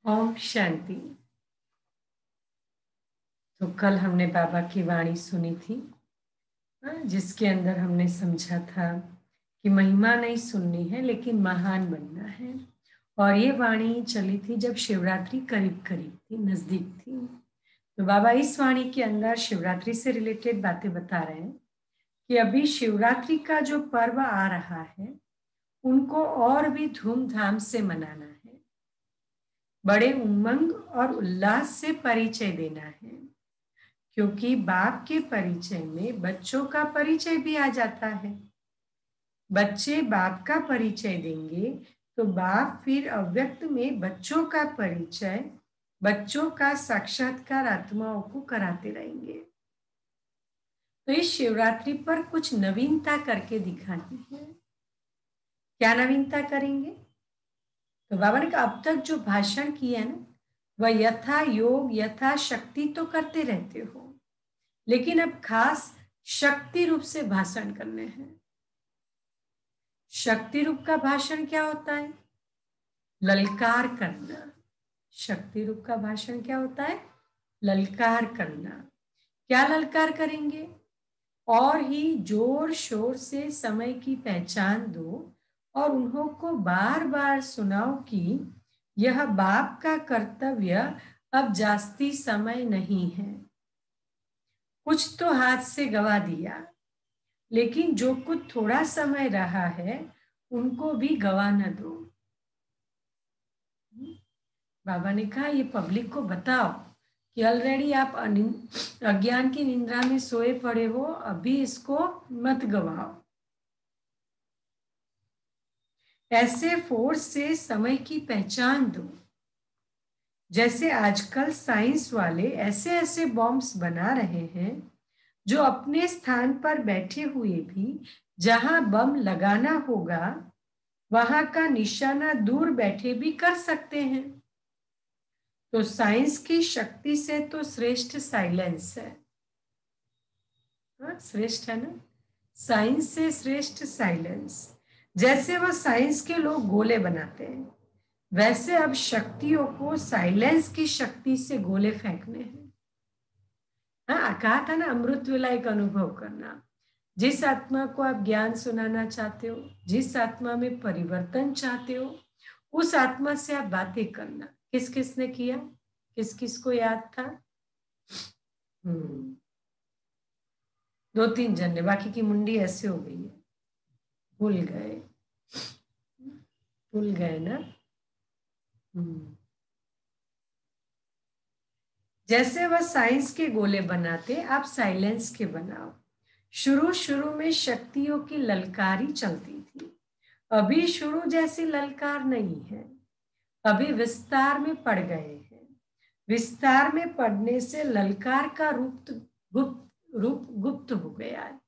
ओम शांति। तो कल हमने बाबा की वाणी सुनी थी, जिसके अंदर हमने समझा था कि महिमा नहीं सुननी है लेकिन महान बनना है। और ये वाणी चली थी जब शिवरात्रि करीब करीब थी, नजदीक थी। तो बाबा इस वाणी के अंदर शिवरात्रि से रिलेटेड बातें बता रहे हैं कि अभी शिवरात्रि का जो पर्व आ रहा है उनको और भी धूमधाम से मनाना है, बड़े उमंग और उल्लास से परिचय देना है, क्योंकि बाप के परिचय में बच्चों का परिचय भी आ जाता है। बच्चे बाप का परिचय देंगे तो बाप फिर अव्यक्त में बच्चों का परिचय, बच्चों का साक्षात्कार आत्माओं को कराते रहेंगे। तो इस शिवरात्रि पर कुछ नवीनता करके दिखानी है। क्या नवीनता करेंगे? तो बाबा ने कहा अब तक जो भाषण किए हैं ना, वह यथा योग यथा शक्ति तो करते रहते हो, लेकिन अब खास शक्ति रूप से भाषण करने हैं। शक्ति रूप का भाषण क्या होता है? ललकार करना। शक्ति रूप का भाषण क्या होता है? ललकार करना। क्या ललकार करेंगे? और ही जोर शोर से समय की पहचान दो और उन्हों को बार बार सुनाओ कि यह बाप का कर्तव्य अब जास्ती समय नहीं है। कुछ तो हाथ से गवा दिया, लेकिन जो कुछ थोड़ा समय रहा है उनको भी गवा न दो। बाबा ने कहा ये पब्लिक को बताओ कि ऑलरेडी आप अज्ञान की निंद्रा में सोए पड़े हो, अभी इसको मत गवाओ। ऐसे फोर्स से समय की पहचान दो, जैसे आजकल साइंस वाले ऐसे ऐसे बॉम्ब्स बना रहे हैं जो अपने स्थान पर बैठे हुए भी जहां बम लगाना होगा वहां का निशाना दूर बैठे भी कर सकते हैं। तो साइंस की शक्ति से तो श्रेष्ठ साइलेंस है। श्रेष्ठ है ना? साइंस से श्रेष्ठ साइलेंस। जैसे वह साइंस के लोग गोले बनाते हैं, वैसे अब शक्तियों को साइलेंस की शक्ति से गोले फेंकने हैं। कहा था ना, अमृत वेला एक अनुभव करना। जिस आत्मा को आप ज्ञान सुनाना चाहते हो, जिस आत्मा में परिवर्तन चाहते हो, उस आत्मा से आप बातें करना। किस किस ने किया? किस किस को याद था? 2-3 जन ने, बाकी की मुंडी ऐसे हो गई है, भूल गए। भूल गए ना? जैसे वह साइंस के गोले बनाते, आप साइलेंस के बनाओ। शुरू शुरू में शक्तियों की ललकारी चलती थी, अभी शुरू जैसी ललकार नहीं है। अभी विस्तार में पड़ गए हैं। विस्तार में पड़ने से ललकार का रूप गुप्त हो गया है।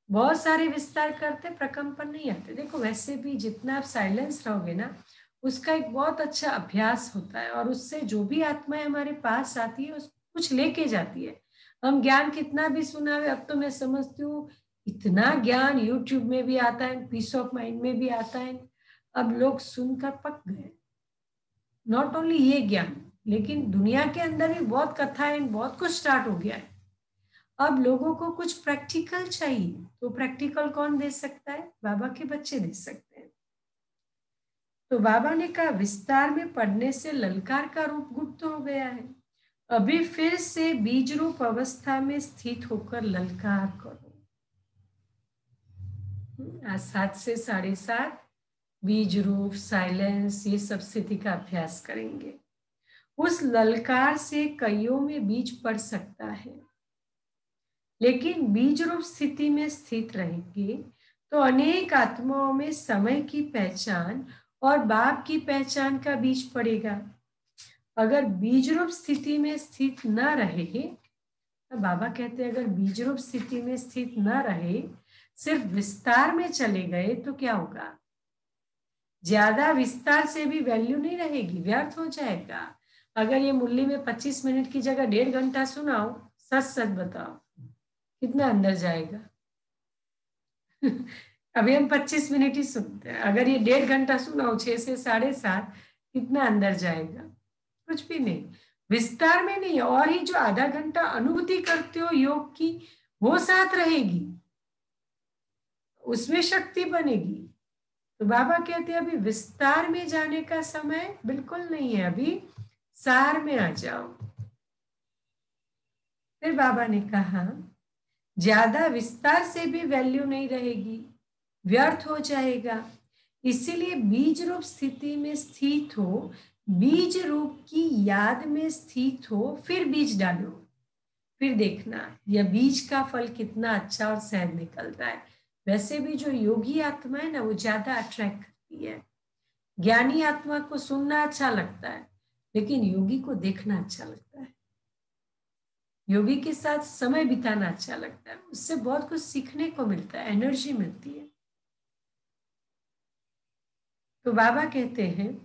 बहुत सारे विस्तार करते, प्रकंपन नहीं आते। देखो वैसे भी जितना आप साइलेंस रहोगे ना, उसका एक बहुत अच्छा अभ्यास होता है, और उससे जो भी आत्माएं हमारे पास आती है उसको कुछ लेके जाती है। हम ज्ञान कितना भी सुनावे, अब तो मैं समझती हूँ इतना ज्ञान यूट्यूब में भी आता है, पीस ऑफ माइंड में भी आता है। अब लोग सुनकर पक गए। नॉट ओनली ये ज्ञान, लेकिन दुनिया के अंदर भी बहुत कथाएं, बहुत कुछ स्टार्ट हो गया है। अब लोगों को कुछ प्रैक्टिकल चाहिए, तो प्रैक्टिकल कौन दे सकता है? बाबा के बच्चे दे सकते हैं। तो बाबा ने कहा विस्तार में पढ़ने से ललकार का रूप गुप्त हो गया है। अभी फिर से बीज रूप अवस्था में स्थित होकर ललकार करो। आज 7 से 7:30 बीज रूप, साइलेंस, ये सब स्थिति का अभ्यास करेंगे। उस ललकार से कईयों में बीज पड़ सकता है, लेकिन बीज रूप स्थिति में स्थित रहेंगे तो अनेक आत्माओं में समय की पहचान और बाप की पहचान का बीज पड़ेगा। अगर बीज रूप स्थिति में स्थित न रहे, तो बाबा कहते हैं अगर बीज रूप स्थिति में स्थित न रहे, सिर्फ विस्तार में चले गए तो क्या होगा? ज्यादा विस्तार से भी वैल्यू नहीं रहेगी, व्यर्थ हो जाएगा। अगर ये मुरली में 25 मिनट की जगह 1.5 घंटा सुनाओ, सच सच बताओ कितना अंदर जाएगा? अभी हम 25 मिनट ही सुनते हैं, अगर ये 1.5 घंटा सुनाओ 6 से 7:30, कितना अंदर जाएगा? कुछ भी नहीं, विस्तार में नहीं। और ही जो आधा घंटा अनुभूति करते हो योग की, वो साथ रहेगी, उसमें शक्ति बनेगी। तो बाबा कहते हैं अभी विस्तार में जाने का समय बिल्कुल नहीं है, अभी सार में आ जाओ। फिर बाबा ने कहा ज्यादा विस्तार से भी वैल्यू नहीं रहेगी, व्यर्थ हो जाएगा। इसीलिए बीज रूप स्थिति में स्थित हो, बीज रूप की याद में स्थित हो, फिर बीज डालो, फिर देखना यह बीज का फल कितना अच्छा और सहज निकलता है। वैसे भी जो योगी आत्मा है ना, वो ज्यादा अट्रैक्ट करती है। ज्ञानी आत्मा को सुनना अच्छा लगता है, लेकिन योगी को देखना अच्छा लगता है, योगी के साथ समय बिताना अच्छा लगता है, उससे बहुत कुछ सीखने को मिलता है, एनर्जी मिलती है। तो बाबा कहते हैं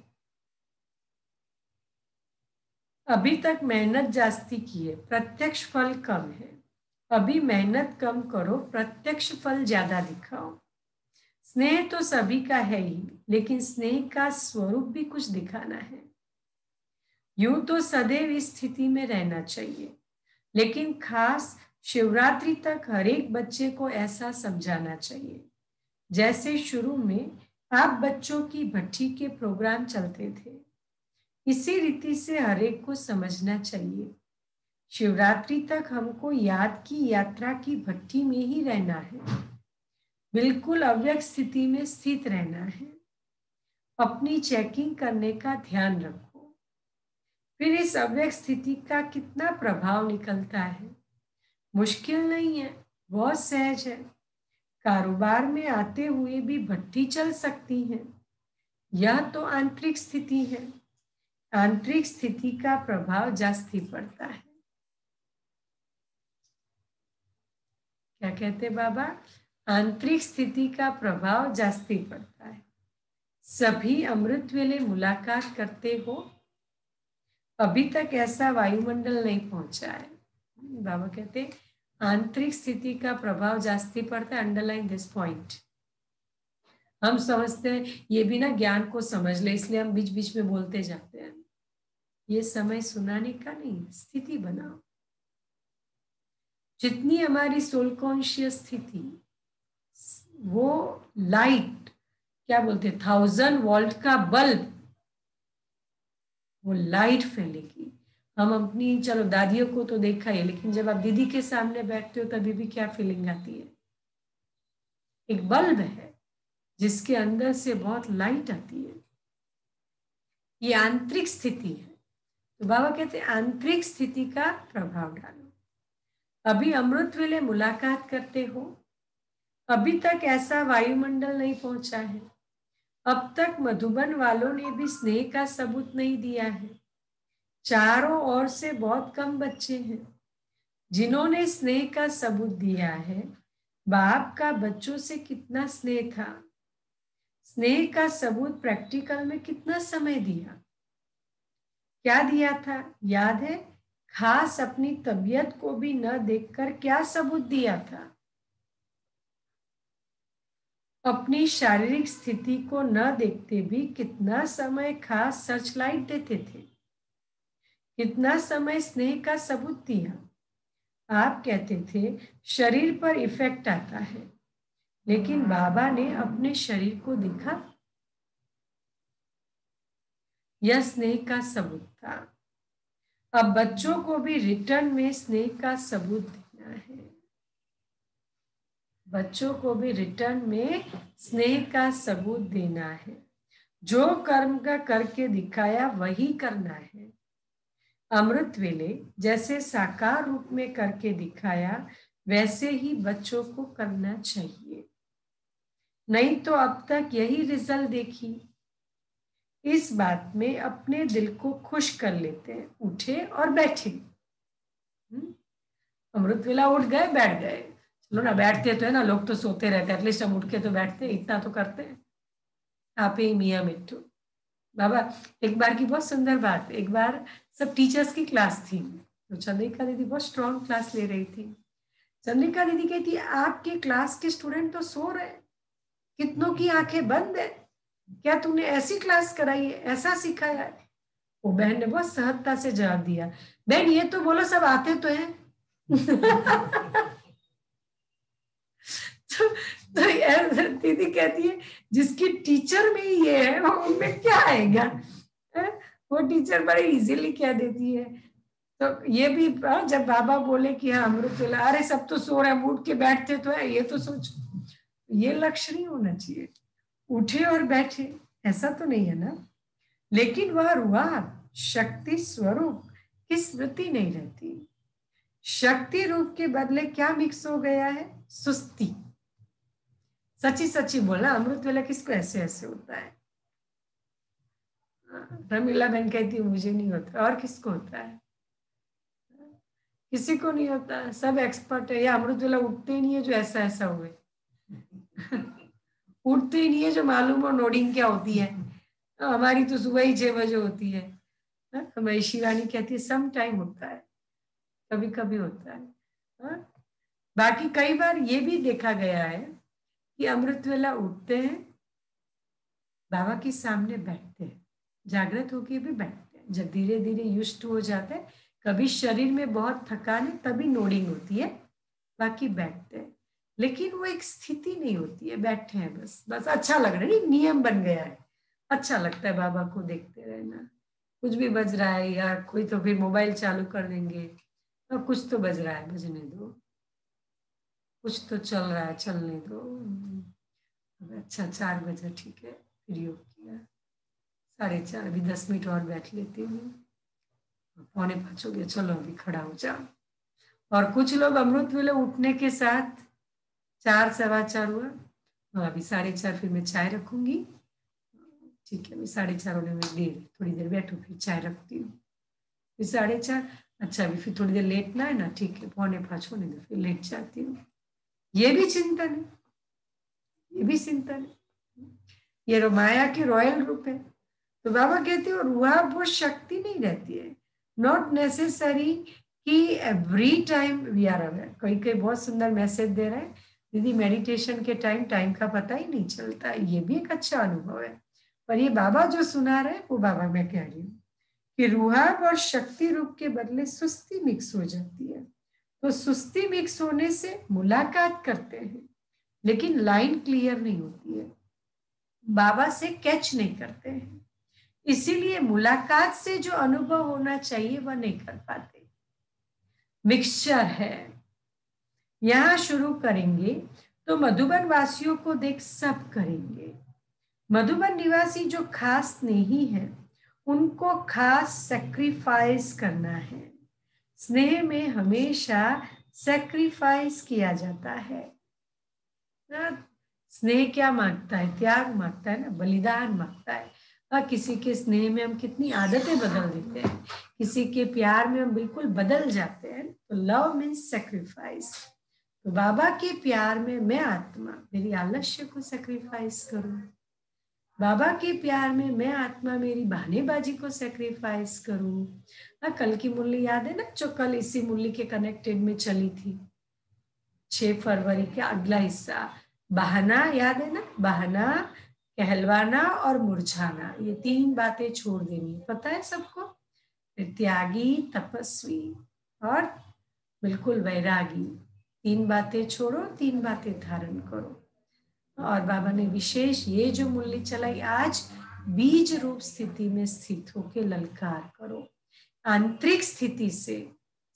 अभी तक मेहनत जास्ती की है, प्रत्यक्ष फल कम है। अभी मेहनत कम करो, प्रत्यक्ष फल ज्यादा दिखाओ। स्नेह तो सभी का है ही, लेकिन स्नेह का स्वरूप भी कुछ दिखाना है। यूं तो सदैव इस स्थिति में रहना चाहिए, लेकिन खास शिवरात्रि तक हर एक बच्चे को ऐसा समझाना चाहिए। जैसे शुरू में आप बच्चों की भट्ठी के प्रोग्राम चलते थे, इसी रीति से हर एक को समझना चाहिए। शिवरात्रि तक हमको याद की यात्रा की भट्ठी में ही रहना है, बिल्कुल अव्यक्त स्थिति में स्थित रहना है। अपनी चेकिंग करने का ध्यान रखो। फिर इस अव्यक्त स्थिति का कितना प्रभाव निकलता है, मुश्किल नहीं है, बहुत सहज है। कारोबार में आते हुए भी भट्ठी चल सकती है। यह तो आंतरिक स्थिति है, आंतरिक स्थिति का प्रभाव जास्ती पड़ता है। क्या कहते बाबा? आंतरिक स्थिति का प्रभाव जास्ती पड़ता है। सभी अमृत वेले मुलाकात करते हो, अभी तक ऐसा वायुमंडल नहीं पहुंचा है। बाबा कहते आंतरिक स्थिति का प्रभाव जास्ती पड़ता है। Underline this point. हम समझते हैं ये भी ना ज्ञान को समझ ले, इसलिए हम बीच बीच में बोलते जाते हैं। ये समय सुनाने का नहीं, स्थिति बनाओ। जितनी हमारी सोल कॉन्शियस स्थिति, वो लाइट, क्या बोलते, 1000 वोल्ट का बल्ब, वो लाइट फैलेगी। हम अपनी, चलो दादियों को तो देखा है, लेकिन जब आप दीदी के सामने बैठते हो तभी भी क्या फीलिंग आती है? एक बल्ब है जिसके अंदर से बहुत लाइट आती है। ये आंतरिक स्थिति है। तो बाबा कहते हैं आंतरिक स्थिति का प्रभाव डालो। अभी अमृत वेले मुलाकात करते हो, अभी तक ऐसा वायुमंडल नहीं पहुंचा है। अब तक मधुबन वालों ने भी स्नेह का सबूत नहीं दिया है। चारों ओर से बहुत कम बच्चे हैं जिन्होंने स्नेह का सबूत दिया है। बाप का बच्चों से कितना स्नेह था, स्नेह का सबूत प्रैक्टिकल में कितना समय दिया, क्या दिया था याद है? खास अपनी तबीयत को भी न देखकर क्या सबूत दिया था? अपनी शारीरिक स्थिति को न देखते भी कितना समय खास सर्चलाइट देते थे, कितना समय स्नेह का सबूत दिया। आप कहते थे शरीर पर इफेक्ट आता है, लेकिन बाबा ने अपने शरीर को देखा, यह स्नेह का सबूत था। अब बच्चों को भी रिटर्न में स्नेह का सबूत देना है, बच्चों को भी रिटर्न में स्नेह का सबूत देना है। जो कर्म का करके दिखाया वही करना है। अमृत वेले जैसे साकार रूप में करके दिखाया, वैसे ही बच्चों को करना चाहिए। नहीं तो अब तक यही रिजल्ट देखी। इस बात में अपने दिल को खुश कर लेते हैं, उठे और बैठे। अमृत वेला उठ गए, बैठ गए, चलो ना, बैठते तो है ना, लोग तो सोते रहते हैं, एटलीस्ट हम उठ के तो बैठते, इतना तो करते हैं। आप ही मियाँ मिट्टू बाबा। एक बार की बहुत सुंदर बात, एक बार सब टीचर्स की क्लास थी, तो चंद्रिका दीदी बहुत स्ट्रॉन्ग क्लास ले रही थी। चंद्रिका दीदी कहती आपके क्लास के स्टूडेंट तो सो रहे, कितनों की आंखें बंद है, क्या तूने ऐसी क्लास कराई है, ऐसा सिखाया है? वो बहन ने बहुत सहजता से जवाब दिया, बहन ये तो बोलो सब आते तो है। तो दीदी कहती है जिसकी टीचर में ही ये है वो उनमें क्या आएगा, वो टीचर बड़े इजीली कह देती है। तो ये भी जब बाबा बोले कि हाँ अमृत वेला, अरे सब तो सो रहे हैं उठ के बैठते तो है, ये तो सोचो, ये लक्ष्य नहीं होना चाहिए उठे और बैठे, ऐसा तो नहीं है ना। लेकिन वह रुआ शक्ति स्वरूप की स्मृति नहीं रहती। शक्ति रूप के बदले क्या मिक्स हो गया है, सुस्ती। सच्ची सच्ची बोलना, अमृत वेला किसको ऐसे ऐसे होता है? रमीला बहन कहती है मुझे नहीं होता, और किसको होता है? किसी को नहीं होता, सब एक्सपर्ट है। या अमृत वेला उठते ही नहीं है जो ऐसा ऐसा हुए। उठते ही नहीं है जो मालूम हो नोडिंग क्या होती है। हमारी तो सुबह ही 6 बजे होती है। हमारी शिवानी कहती है सम टाइम होता है, कभी कभी होता है। बाकी कई बार ये भी देखा गया है कि अमृत वेला उठते हैं, बाबा के सामने बैठते हैं, जागृत होके भी बैठते हैं। जब धीरे धीरे युष्ट हो जाते हैं, कभी शरीर में बहुत थकान है तभी नोडिंग होती है, बाकी बैठते हैं। लेकिन वो एक स्थिति नहीं होती है, बैठे हैं बस, बस अच्छा लग रहा है, नियम बन गया है, अच्छा लगता है बाबा को देखते रहना। कुछ भी बज रहा है या कोई तो फिर मोबाइल चालू कर देंगे, तो कुछ तो बज रहा है, बजने दो, कुछ तो चल रहा है, चलने दो। अच्छा 4 बजे ठीक है, फिर योग किया, 4:30, अभी 10 मिनट और बैठ लेती हूँ, 4:45 हो गया, चलो अभी खड़ा हो जाओ। और कुछ लोग अमृत वेले उठने के साथ 4, 4:15 हुआ, तो अभी 4:30 फिर मैं चाय रखूंगी, ठीक है, अभी 4:30 होने में देर, थोड़ी देर बैठो फिर चाय रखती हूँ, फिर 4:30, अच्छा अभी फिर थोड़ी देर लेटना है ना, ठीक है, 4:45 होने दो, फिर लेट जाती हूँ। ये भी चिंतन है, ये भी चिंतन है, ये माया की रॉयल रूप है। तो बाबा कहते हो रुआ वो शक्ति नहीं रहती है, नॉट नेसेसरी कि every time we are aware. कोई कोई बहुत सुंदर मैसेज दे रहे हैं, दीदी मेडिटेशन के टाइम का पता ही नहीं चलता, ये भी एक अच्छा अनुभव है। पर ये बाबा जो सुना रहे वो बाबा मैं कह रही हूँ कि रूहाब और शक्ति रूप के बदले सुस्ती मिक्स हो जाती है। तो सुस्ती मिक्स होने से मुलाकात करते हैं लेकिन लाइन क्लियर नहीं होती है, बाबा से कैच नहीं करते हैं, इसीलिए मुलाकात से जो अनुभव होना चाहिए वह नहीं कर पाते। मिक्सचर है। यहां शुरू करेंगे तो मधुबन वासियों को देख सब करेंगे। मधुबन निवासी जो खास नहीं है उनको खास सेक्रीफाइस करना है। स्नेह में हमेशा सेक्रीफाइस किया जाता है। स्नेह क्या मांगता है, त्याग मांगता है ना, बलिदान मांगता है। किसी के स्नेह में हम कितनी आदतें बदल देते हैं, किसी के प्यार में हम बिल्कुल बदल जाते हैं। तो लव मीन्स सेक्रीफाइस। तो बाबा के प्यार में मैं आत्मा मेरी आलस्य को सेक्रीफाइस करूं, बाबा के प्यार में मैं आत्मा मेरी बहानेबाजी को सेक्रीफाइस करूं। कल की मुरली याद है ना, जो कल इसी मुरली के कनेक्टेड में चली थी, 6 फरवरी का अगला हिस्सा, बहाना याद है ना, बहाना, कहलवाना और मुरझाना, ये 3 बातें छोड़ देनी, पता है सबको। फिर त्यागी, तपस्वी और बिल्कुल वैरागी, 3 बातें छोड़ो, 3 बातें धारण करो। और बाबा ने विशेष ये जो मुरली चलाई आज, बीज रूप स्थिति में स्थित होके ललकार करो, आंतरिक स्थिति से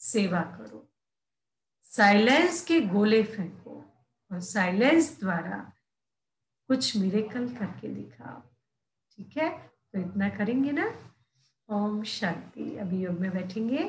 सेवा करो, साइलेंस के गोले फेंको और साइलेंस द्वारा कुछ मिरेकल करके दिखाओ। ठीक है, तो इतना करेंगे ना। ओम शांति। अभी योग में बैठेंगे।